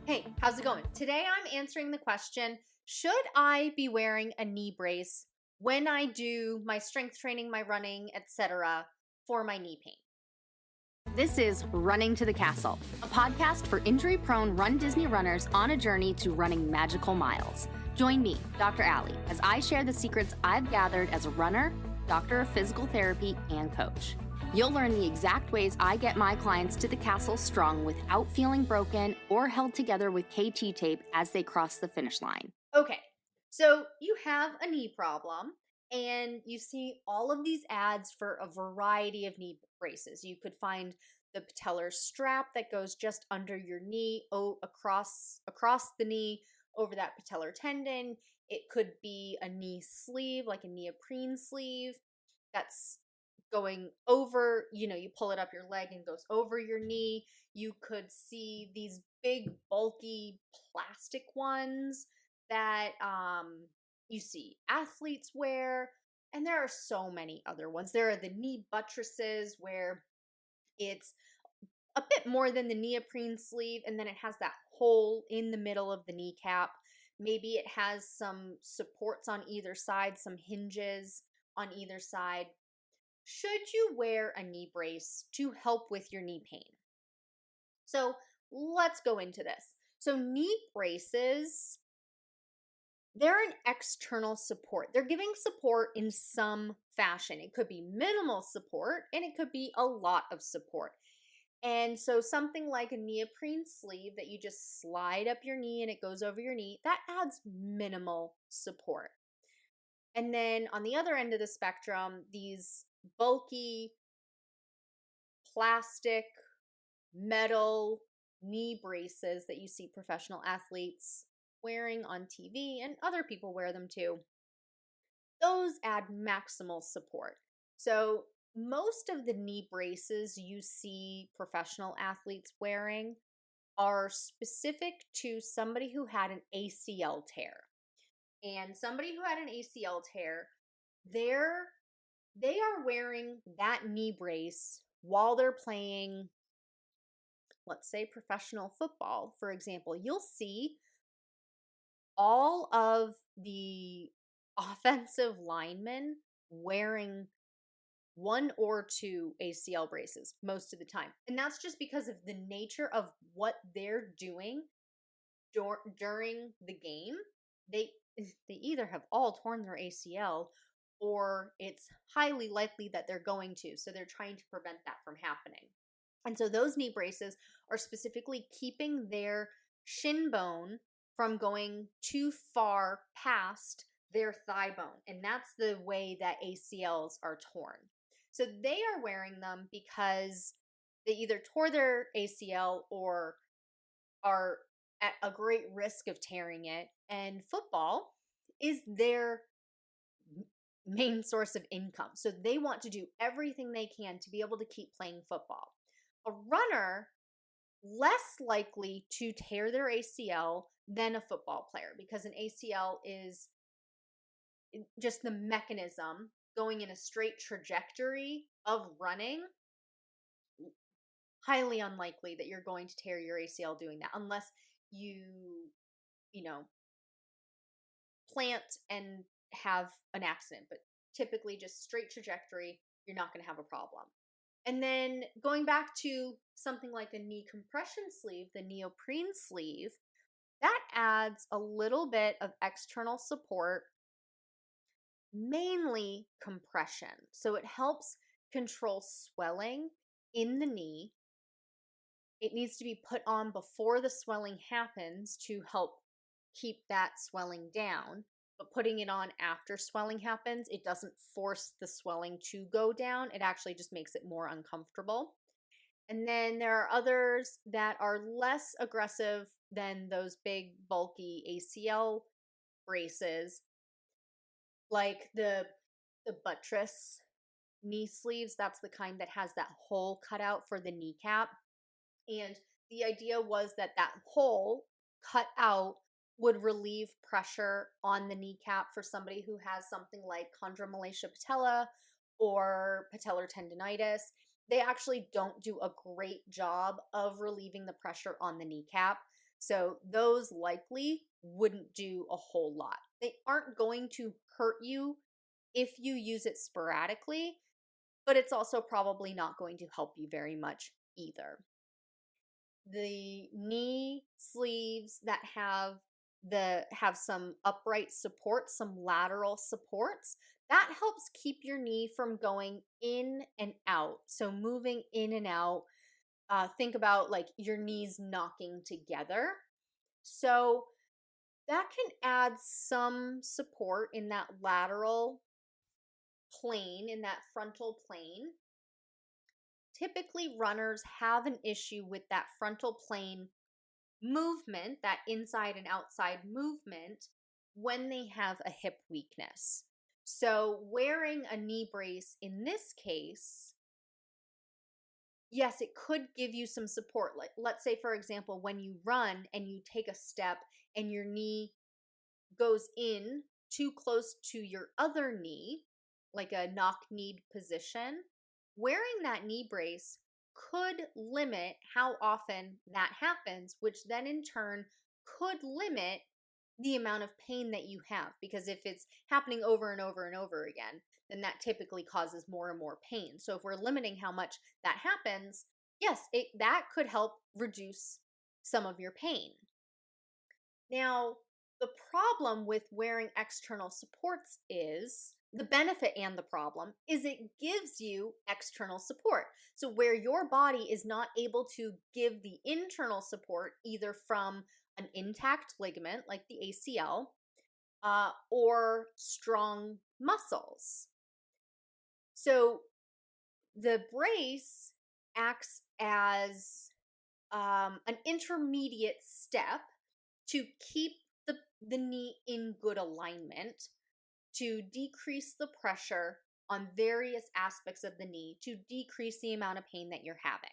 Hey, how's it going? Today I'm answering the question, should I be wearing a knee brace when I do my strength training, my running, etc. for my knee pain? This is Running to the Castle, a podcast for injury-prone RunDisney runners on a journey to running magical miles. Join me, Dr. Allie, as I share the secrets I've gathered as a runner, doctor of physical therapy, and coach. You'll learn the exact ways I get my clients to the castle strong without feeling broken or held together with KT tape as they cross the finish line. Okay, so you have a knee problem and you see all of these ads for a variety of knee braces. You could find the patellar strap that goes just under your knee, across the knee, over that patellar tendon. It could be a knee sleeve, like a neoprene sleeve that's going over, you pull it up your leg and goes over your knee. You could see these big bulky plastic ones that you see athletes wear, and there are so many other ones. There are the knee buttresses where it's a bit more than the neoprene sleeve, and then it has that hole in the middle of the kneecap. Maybe it has some supports on either side, some hinges on either side. Should you wear a knee brace to help with your knee pain? So let's go into this. So knee braces, they're an external support. They're giving support in some fashion. It could be minimal support and it could be a lot of support. And so something like a neoprene sleeve that you just slide up your knee and it goes over your knee, that adds minimal support. And then on the other end of the spectrum, these bulky plastic, metal knee braces that you see professional athletes wearing on TV, and other people wear them too, those add maximal support. So most of the knee braces you see professional athletes wearing are specific to somebody who had an ACL tear. And somebody who had an ACL tear, they are wearing that knee brace while they're playing, let's say, professional football, for example. You'll see all of the offensive linemen wearing one or two ACL braces most of the time. And that's just because of the nature of what they're doing during the game. They either have all torn their ACL or it's highly likely that they're going to. So they're trying to prevent that from happening. And so those knee braces are specifically keeping their shin bone from going too far past their thigh bone. And that's the way that ACLs are torn. So they are wearing them because they either tore their ACL or are at a great risk of tearing it. And football is their main source of income. So they want to do everything they can to be able to keep playing football. A runner, less likely to tear their ACL than a football player, because an ACL is just the mechanism going in a straight trajectory of running. Highly unlikely that you're going to tear your ACL doing that unless you know, plant and have an accident. But typically just straight trajectory, you're not going to have a problem. And then going back to something like a knee compression sleeve, the neoprene sleeve, that adds a little bit of external support, mainly compression. So it helps control swelling in the knee. It needs to be put on before the swelling happens to help keep that swelling down. But putting it on after swelling happens, it doesn't force the swelling to go down. It actually just makes it more uncomfortable. And then there are others that are less aggressive than those big, bulky ACL braces, like the buttress knee sleeves. That's the kind that has that hole cut out for the kneecap. And the idea was that that hole cut out would relieve pressure on the kneecap for somebody who has something like chondromalacia patella or patellar tendonitis. They actually don't do a great job of relieving the pressure on the kneecap. So those likely wouldn't do a whole lot. They aren't going to hurt you if you use it sporadically, but it's also probably not going to help you very much either. The knee sleeves that have some upright support, some lateral supports, that helps keep your knee from going in and out. So moving in and out, think about like your knees knocking together. So that can add some support in that lateral plane, in that frontal plane. Typically, runners have an issue with that frontal plane movement, that inside and outside movement, when they have a hip weakness. So, wearing a knee brace in this case, yes, it could give you some support. Like, let's say, for example, when you run and you take a step and your knee goes in too close to your other knee, like a knock-kneed position, wearing that knee brace could limit how often that happens, which then in turn could limit the amount of pain that you have. Because if it's happening over and over and over again, then that typically causes more and more pain. So if we're limiting how much that happens, yes, that could help reduce some of your pain. Now, the problem with wearing external supports is the benefit, and the problem is it gives you external support. So, where your body is not able to give the internal support, either from an intact ligament like the ACL or strong muscles. So, the brace acts as an intermediate step to keep the knee in good alignment, to decrease the pressure on various aspects of the knee, to decrease the amount of pain that you're having.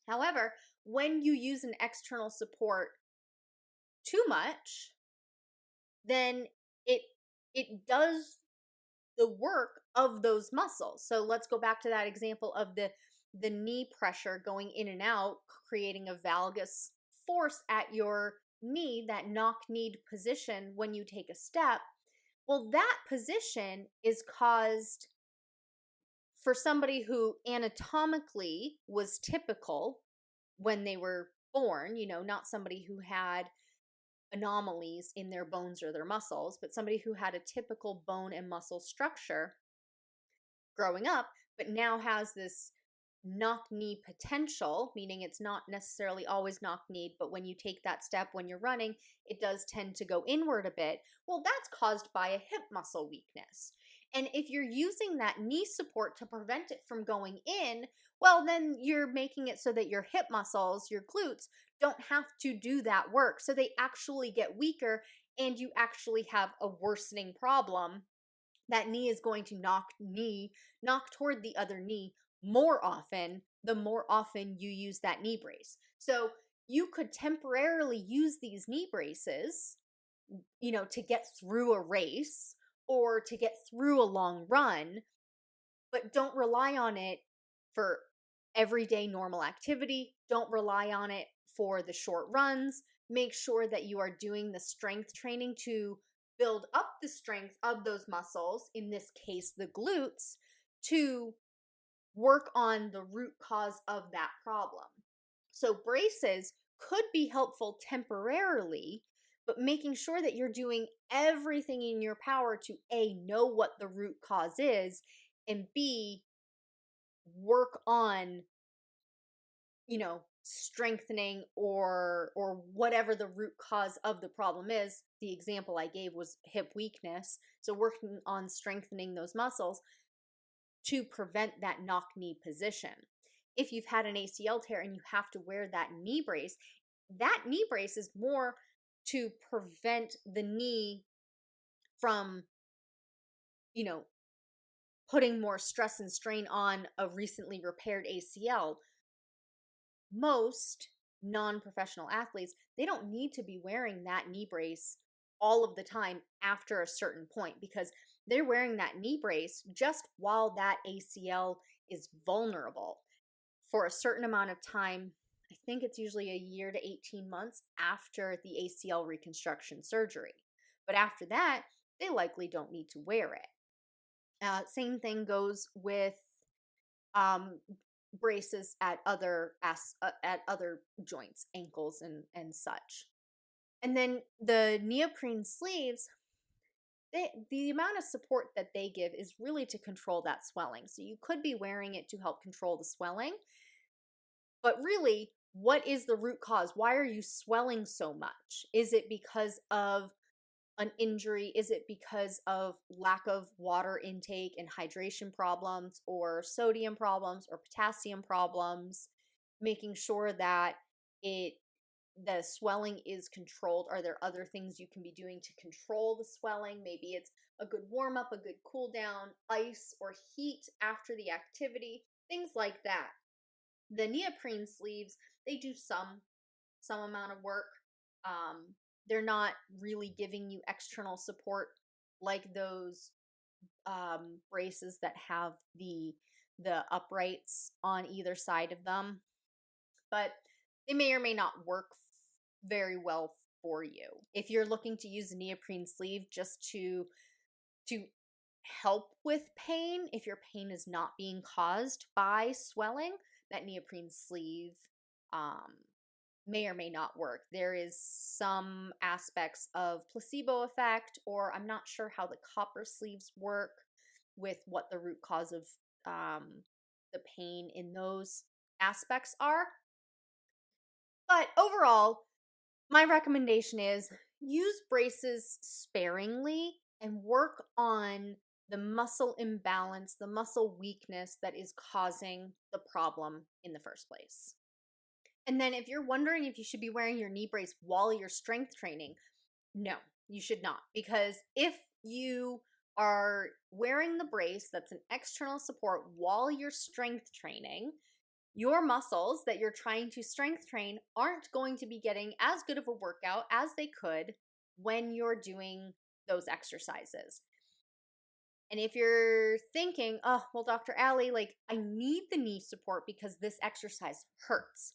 However, when you use an external support too much, then it does the work of those muscles. So let's go back to that example of the knee pressure going in and out, creating a valgus force at your knee, that knock-kneed position when you take a step. Well, that position is caused for somebody who anatomically was typical when they were born, not somebody who had anomalies in their bones or their muscles, but somebody who had a typical bone and muscle structure growing up, but now has this knock-knee potential, meaning it's not necessarily always knock-kneed, but when you take that step when you're running, it does tend to go inward a bit. Well, that's caused by a hip muscle weakness. And if you're using that knee support to prevent it from going in, well, then you're making it so that your hip muscles, your glutes, don't have to do that work. So they actually get weaker and you actually have a worsening problem. That knee is going to knock toward the other knee more often, the more often you use that knee brace. So you could temporarily use these knee braces, to get through a race or to get through a long run, but don't rely on it for everyday normal activity. Don't rely on it for the short runs. Make sure that you are doing the strength training to build up the strength of those muscles, in this case, the glutes, to work on the root cause of that problem. So braces could be helpful temporarily, but making sure that you're doing everything in your power to A, know what the root cause is, and B, work on, strengthening or whatever the root cause of the problem is. The example I gave was hip weakness. So working on strengthening those muscles to prevent that knock-knee position. If you've had an ACL tear and you have to wear that knee brace is more to prevent the knee from, putting more stress and strain on a recently repaired ACL. Most non-professional athletes, they don't need to be wearing that knee brace all of the time after a certain point, because they're wearing that knee brace just while that ACL is vulnerable for a certain amount of time I think it's usually a year to 18 months after the ACL reconstruction surgery. But after that, they likely don't need to wear it. Same thing goes with um, braces at other joints, ankles, and such. And then the neoprene sleeves, the amount of support that they give is really to control that swelling. So you could be wearing it to help control the swelling, but really, what is the root cause? Why are you swelling so much? Is it because of an injury? Is it because of lack of water intake and hydration problems, or sodium problems, or potassium problems? Making sure that it the swelling is controlled. Are there other things you can be doing to control the swelling? Maybe it's a good warm up, a good cool down, ice or heat after the activity, things like that. The neoprene sleeves, they do some amount of work. They're not really giving you external support like those braces that have the uprights on either side of them, but they may or may not work very well for you. If you're looking to use a neoprene sleeve just to help with pain, if your pain is not being caused by swelling, that neoprene sleeve um, may or may not work. There is some aspects of placebo effect, or I'm not sure how the copper sleeves work with what the root cause of the pain in those aspects are. But overall, my recommendation is use braces sparingly and work on the muscle imbalance, the muscle weakness that is causing the problem in the first place. And then if you're wondering if you should be wearing your knee brace while you're strength training, no, you should not. Because if you are wearing the brace that's an external support while you're strength training, your muscles that you're trying to strength train aren't going to be getting as good of a workout as they could when you're doing those exercises. And if you're thinking, oh, well, Dr. Allie, like I need the knee support because this exercise hurts,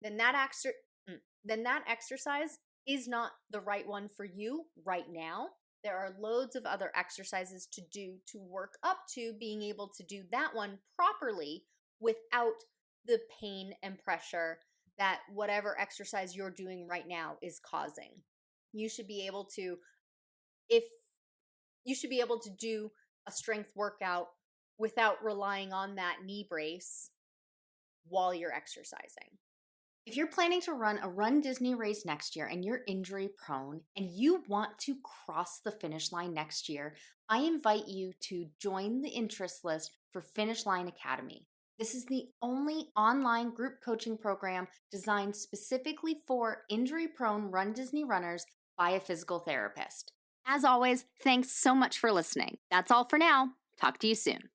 then that exercise is not the right one for you right now. There are loads of other exercises to do to work up to being able to do that one properly without the pain and pressure that whatever exercise you're doing right now is causing. You should be able to do a strength workout without relying on that knee brace while you're exercising. If you're planning to run a runDisney race next year and you're injury prone and you want to cross the finish line next year, I invite you to join the interest list for Finish Line Academy. This is the only online group coaching program designed specifically for injury prone runDisney runners by a physical therapist. As always, thanks so much for listening. That's all for now. Talk to you soon.